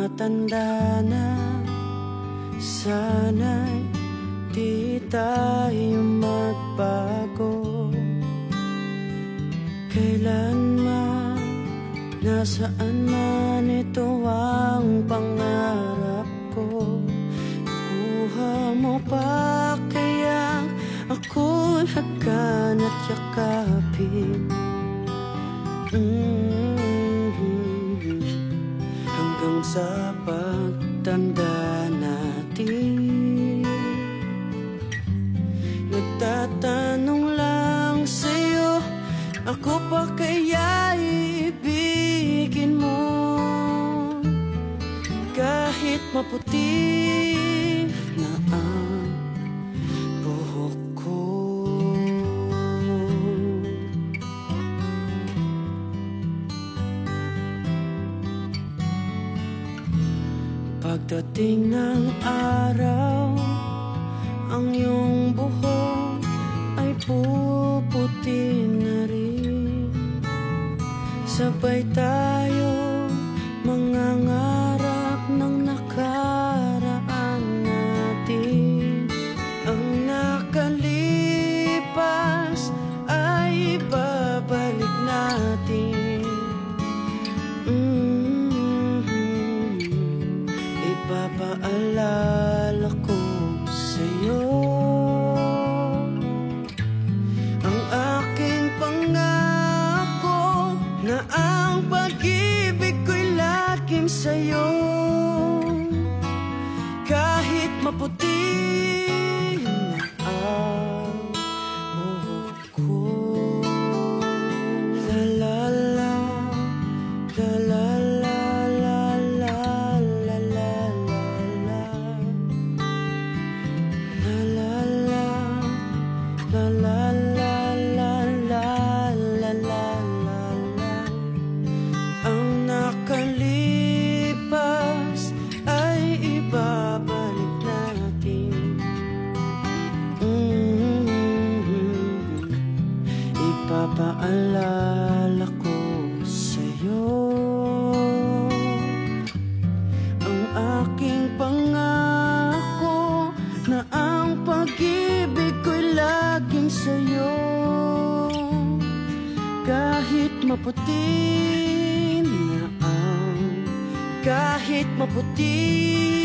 tumatanda na, sana'y di tayo magbago. Kailanman, nasaan man, ito ang pangarap ko. Kuha mo pa kaya ako'y hagkan at yakapin. Hanggang sa pagtanda natin, nagtatanong lang sa'yo, ako pa kaya ibigin mo? Kahit maputi na ang buhok ko. Pagdating ng araw, ang iyong buhok ay puputi na rin. Sabay tayo mangangarap ng nakaraan natin. Ang nakalipas ay babalik natin. Ipapaalala ko sa'yo ang aking pangako na ang pag-ibig ko'y laging sa'yo. Kahit maputi na ang buhok ko. La la la, la la la. La la la la la la la la la. Ang nakalipas ay ibabalik natin. Ipapaalala ko sa'yo ang aking pangako na ang pag-ibig ko'y laging sa'yo. Kahit maputi na ang, kahit maputi